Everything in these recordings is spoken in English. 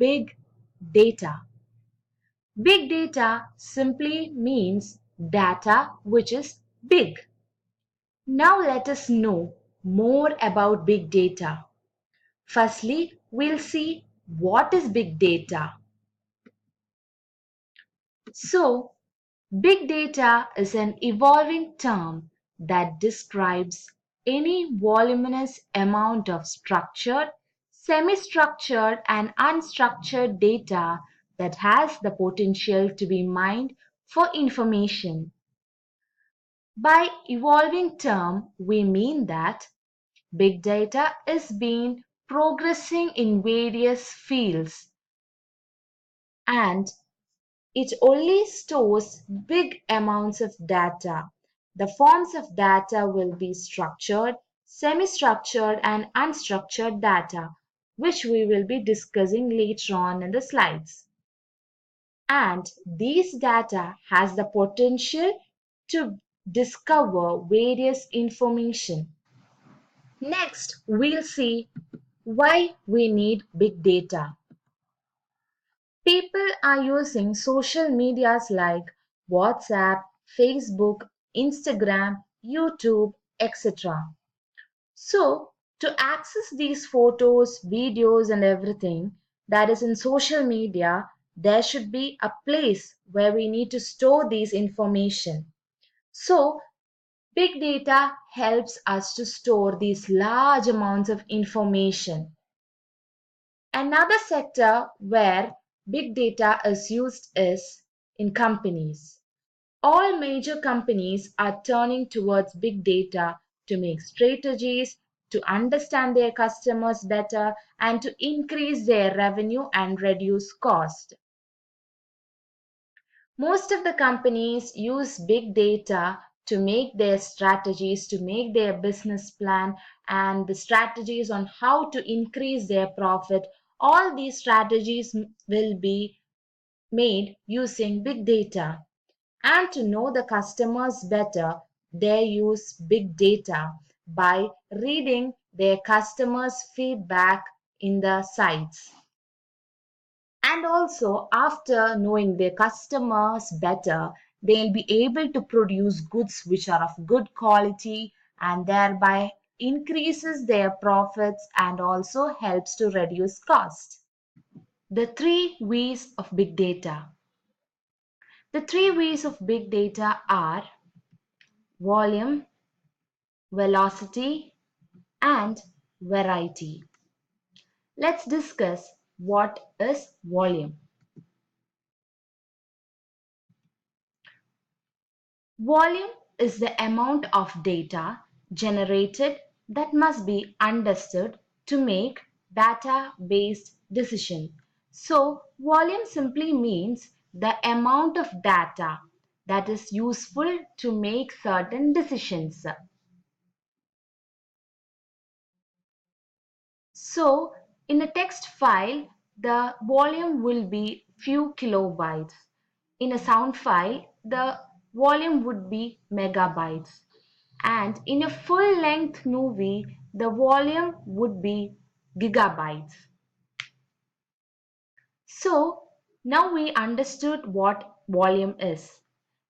big data? Big data simply means data which is big. Now let us know more about big data. Firstly, we'll see what is big data. So, big data is an evolving term that describes any voluminous amount of structured, semi-structured and unstructured data that has the potential to be mined for information. By evolving term, we mean that big data is been progressing in various fields and it only stores big amounts of data. The forms of data will be structured, semi-structured and unstructured data, which we will be discussing later on in the slides. And these data has the potential to discover various information. Next, we'll see why we need big data. People are using social medias like WhatsApp, Facebook, Instagram, YouTube, etc. So, to access these photos, videos, and everything that is in social media, there should be a place where we need to store these information. So, big data helps us to store these large amounts of information. Another sector where big data is used is in companies. All major companies are turning towards big data to make strategies, to understand their customers better, and to increase their revenue and reduce cost. Most of the companies use big data to make their strategies, to make their business plan, and the strategies on how to increase their profit. All these strategies will be made using big data. And to know the customers better, they use big data by reading their customers' feedback in the sites. And also, after knowing their customers better, they'll be able to produce goods which are of good quality and thereby increases their profits and also helps to reduce cost. The three V's of big data. The three V's of big data are volume, velocity, and variety. Let's discuss what is volume. Volume is the amount of data generated that must be understood to make data-based decision. So, volume simply means the amount of data that is useful to make certain decisions. So, in a text file, the volume will be few kilobytes. In a sound file, the volume would be megabytes. And in a full-length movie, the volume would be gigabytes. So, now we understood what volume is.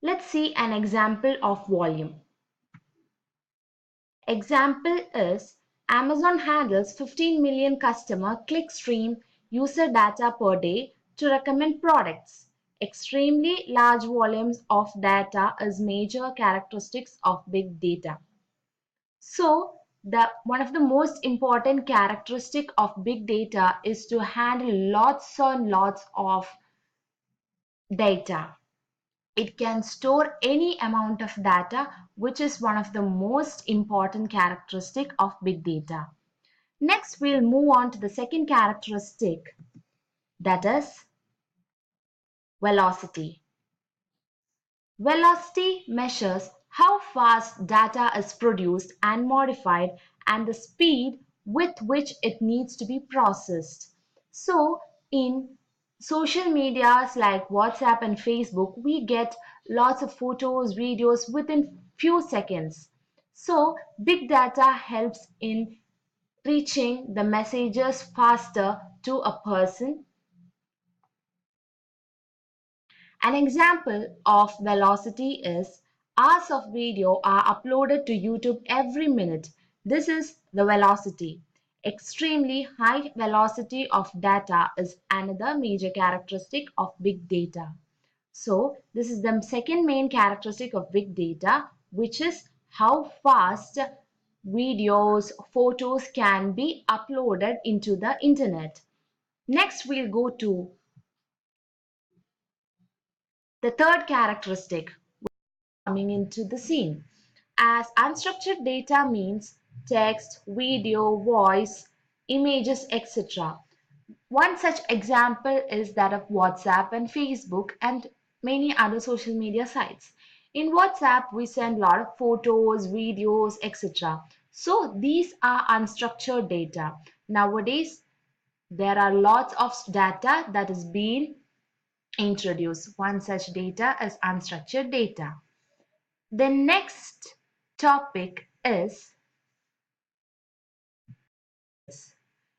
Let's see an example of volume. Example is Amazon handles 15 million customer clickstream user data per day to recommend products. Extremely large volumes of data is major characteristics of big data. So, one of the most important characteristic of big data is to handle lots and lots of data. It can store any amount of data, which is one of the most important characteristic of big data. Next, we'll move on to the second characteristic, that is velocity. Velocity measures how fast data is produced and modified and the speed with which it needs to be processed. So, in social medias like WhatsApp and Facebook, we get lots of photos, videos within few seconds. So, big data helps in reaching the messages faster to a person An example of velocity is hours of video are uploaded to YouTube every minute. This is the velocity. Extremely high velocity of data is another major characteristic of big data. So this is the second main characteristic of big data, which is how fast videos, photos can be uploaded into the internet. Next, we'll go to the third characteristic coming into the scene. As unstructured data means text, video, voice, images, etc. One such example is that of WhatsApp and Facebook and many other social media sites. In WhatsApp, we send a lot of photos, videos, etc. So these are unstructured data. Nowadays, there are lots of data that is being introduced. One such data is unstructured data. The next topic is,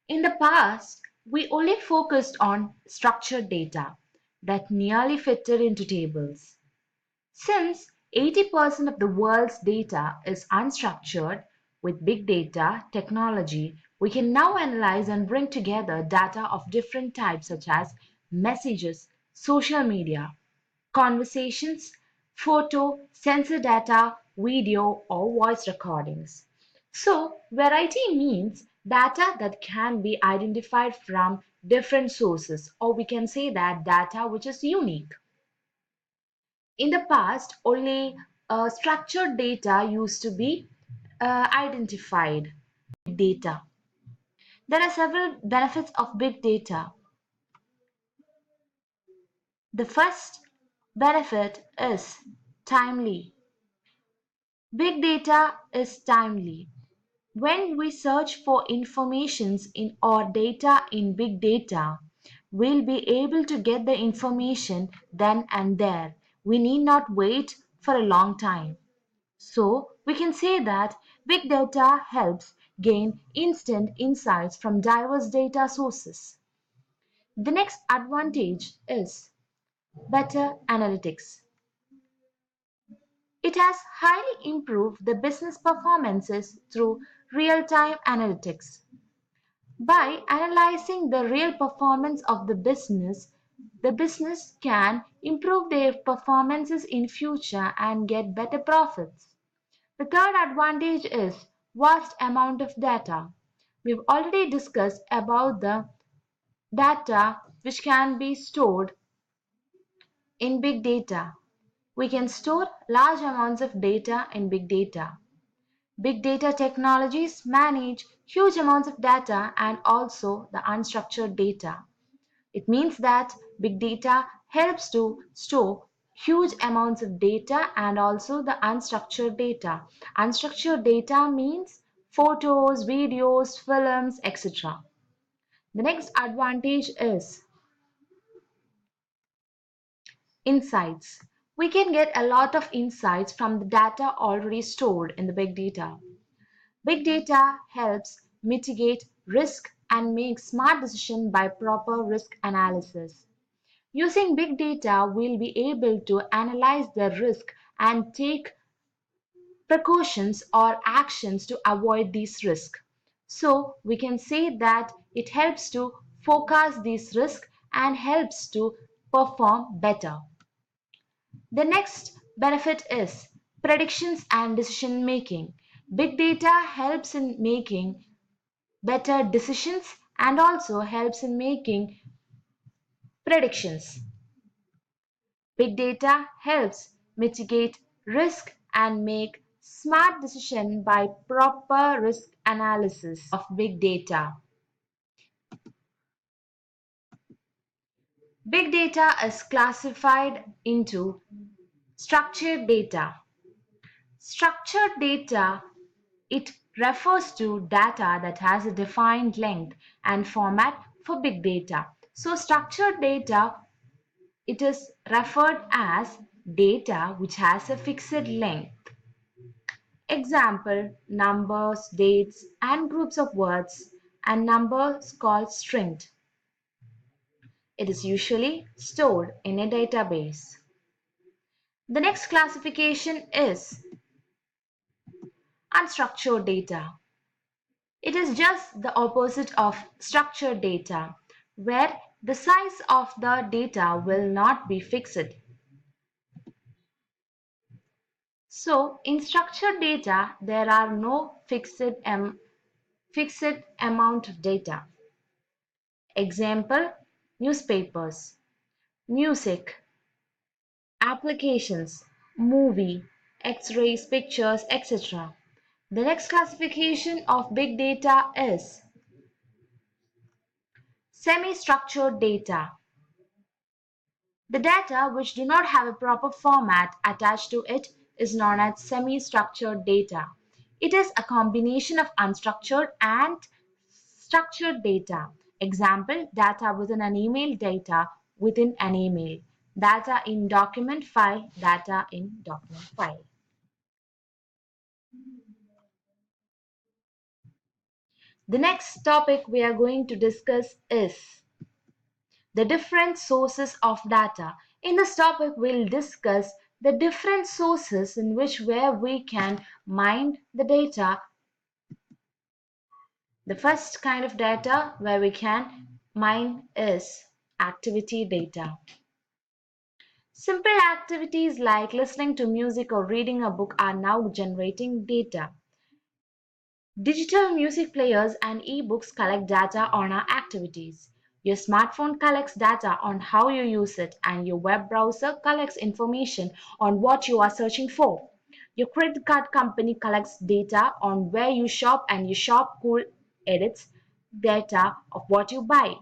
in the past, we only focused on structured data that nearly fitted into tables. Since 80% of the world's data is unstructured, with big data technology, we can now analyze and bring together data of different types such as messages, social media, conversations, photo, sensor data, video, or voice recordings. So, variety means data that can be identified from different sources, or we can say that data which is unique. In the past, only structured data used to be identified. Data. There are several benefits of big data. The first benefit is timely. Big data is timely. When we search for informations in or data in big data, we'll be able to get the information then and there. We need not wait for a long time. So we can say that big data helps gain instant insights from diverse data sources. The next advantage is better analytics. It has highly improved the business performances through real-time analytics. By analyzing the real performance of the business can improve their performances in future and get better profits. The third advantage is vast amount of data. We've already discussed about the data which can be stored in big data. We can store large amounts of data in big data. Big data technologies manage huge amounts of data and also the unstructured data. It means that big data helps to store huge amounts of data and also the unstructured data. Unstructured data means photos, videos, films, etc. The next advantage is insights. We can get a lot of insights from the data already stored in the big data. Big data helps mitigate risk and make smart decisions by proper risk analysis. Using big data, we'll be able to analyze the risk and take precautions or actions to avoid these risks. So we can say that it helps to forecast these risks and helps to perform better. The next benefit is predictions and decision making. Big data helps in making better decisions and also helps in making predictions. Big data helps mitigate risk and make smart decisions by proper risk analysis of big data. Big data is classified into structured data. Structured data, it refers to data that has a defined length and format for big data. So structured data, it is referred as data which has a fixed length. Example, numbers, dates, and groups of words, and numbers called string. It is usually stored in a database. The next classification is unstructured data. It is just the opposite of structured data, where the size of the data will not be fixed. So, in structured data, there are no fixed amount of data. Example, newspapers, music, applications, movie, x-rays, pictures, etc. The next classification of big data is semi-structured data. The data which do not have a proper format attached to it is known as semi-structured data. It is a combination of unstructured and structured data. Example, data within an email, data within an email. Data in document file, data in document file. The next topic we are going to discuss is the different sources of data. In this topic, we'll discuss the different sources in which where we can mine the data. The first kind of data where we can mine is activity data. Simple activities like listening to music or reading a book are now generating data. Digital music players and e-books collect data on our activities. Your smartphone collects data on how you use it, and your web browser collects information on what you are searching for. Your credit card company collects data on where you shop, and your shop cool edits data of what you buy.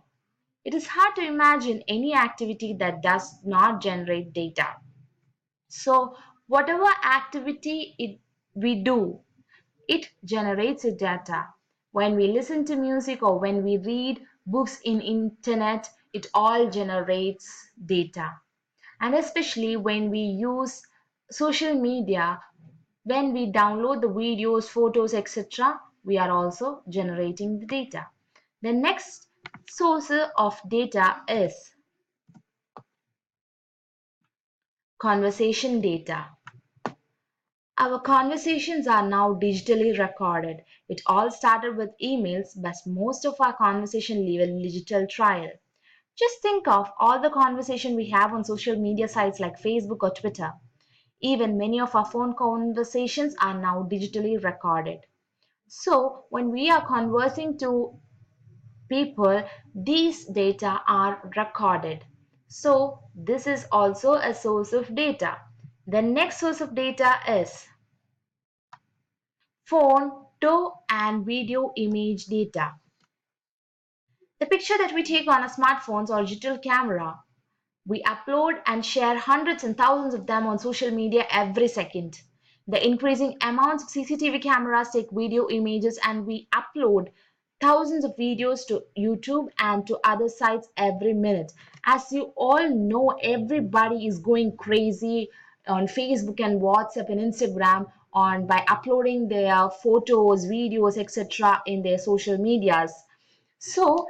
It is hard to imagine any activity that does not generate data. So, whatever activity we do, it generates a data. When we listen to music or when we read books in internet, it all generates data. And especially when we use social media, when we download the videos, photos, etc., we are also generating the data. The next source of data is conversation data. Our conversations are now digitally recorded. It all started with emails, but most of our conversation live in digital trial. Just think of all the conversation we have on social media sites like Facebook or Twitter. Even many of our phone conversations are now digitally recorded. So when we are conversing to people, these data are recorded. So this is also a source of data. The next source of data is photo and video image data. The picture that we take on our smartphones or digital camera, we upload and share hundreds and thousands of them on social media every second. The increasing amounts of CCTV cameras take video images and we upload thousands of videos to YouTube and to other sites every minute. As you all know, everybody is going crazy on Facebook and WhatsApp and Instagram on by uploading their photos, videos, etc. in their social medias. So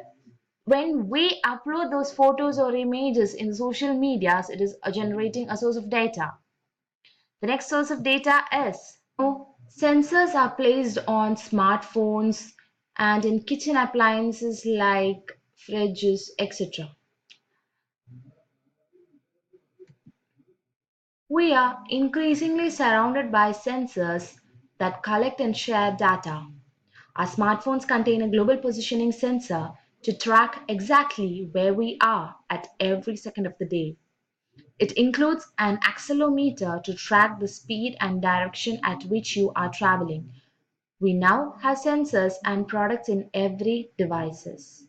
when we upload those photos or images in social medias, it is generating a source of data. The next source of data is sensors are placed on smartphones and in kitchen appliances like fridges, etc. We are increasingly surrounded by sensors that collect and share data. Our smartphones contain a global positioning sensor to track exactly where we are at every second of the day. It includes an accelerometer to track the speed and direction at which you are traveling. We now have sensors and products in every devices.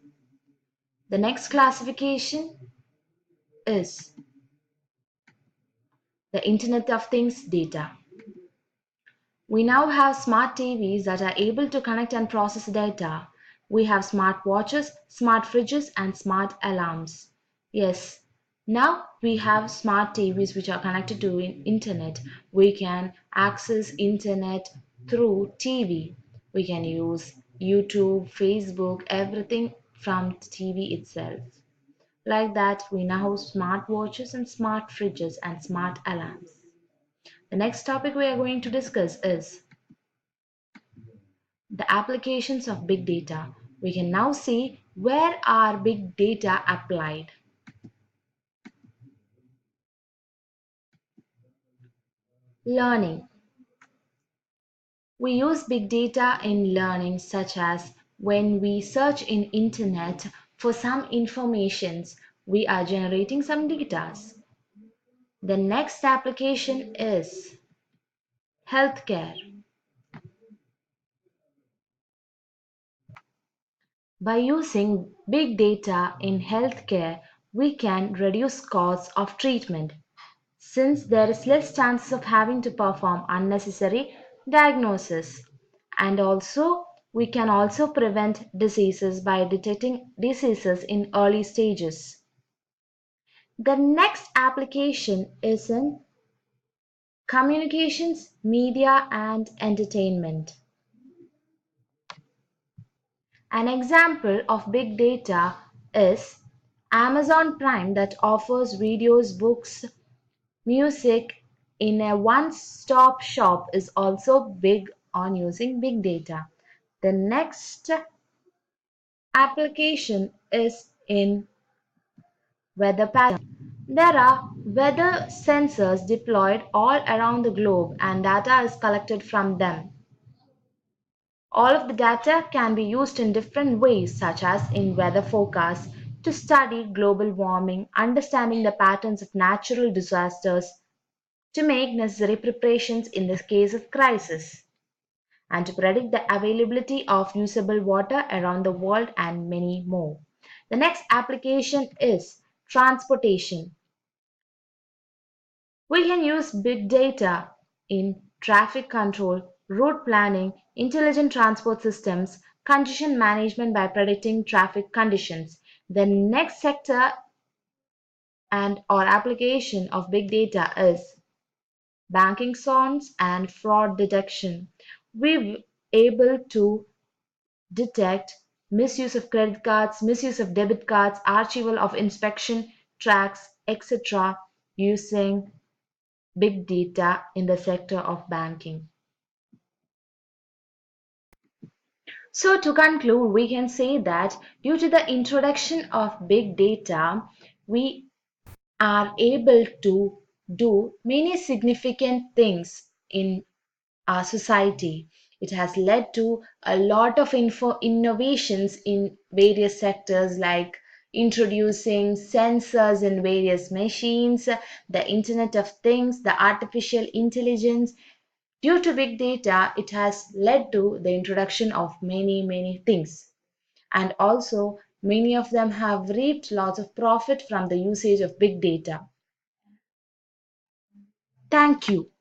The next classification is the Internet of Things data. We now have smart TVs that are able to connect and process data. We have smart watches, smart fridges, and smart alarms. Yes, now we have smart TVs which are connected to internet. We can access internet through TV. We can use YouTube, Facebook, everything from TV itself. Like that, we now have smart watches and smart fridges and smart alarms. The next topic we are going to discuss is the applications of big data. We can now see where are big data applied. Learning. We use big data in learning such as when we search in internet for some informations, we are generating some data. The next application is healthcare. By using big data in healthcare, we can reduce costs of treatment since there is less chances of having to perform unnecessary diagnosis. And also, we can also prevent diseases by detecting diseases in early stages. The next application is in communications, media, and entertainment. An example of big data is Amazon Prime that offers videos, books, music in a one-stop shop is also big on using big data. The next application is in weather pattern. There are weather sensors deployed all around the globe and data is collected from them. All of the data can be used in different ways, such as in weather forecasts, to study global warming, understanding the patterns of natural disasters, to make necessary preparations in the case of crisis, and to predict the availability of usable water around the world, and many more. The next application is transportation. We can use big data in traffic control, route planning, intelligent transport systems, congestion management by predicting traffic conditions. The next sector and or application of big data is banking fraud and fraud detection. We able to detect misuse of credit cards, misuse of debit cards, archival of inspection tracks, etc. using big data in the sector of banking. So, to conclude, we can say that due to the introduction of big data, we are able to do many significant things in our society. It has led to a lot of innovations in various sectors like introducing sensors in various machines, the Internet of Things, the artificial intelligence. Due to big data, it has led to the introduction of many things. And also, many of them have reaped lots of profit from the usage of big data. Thank you.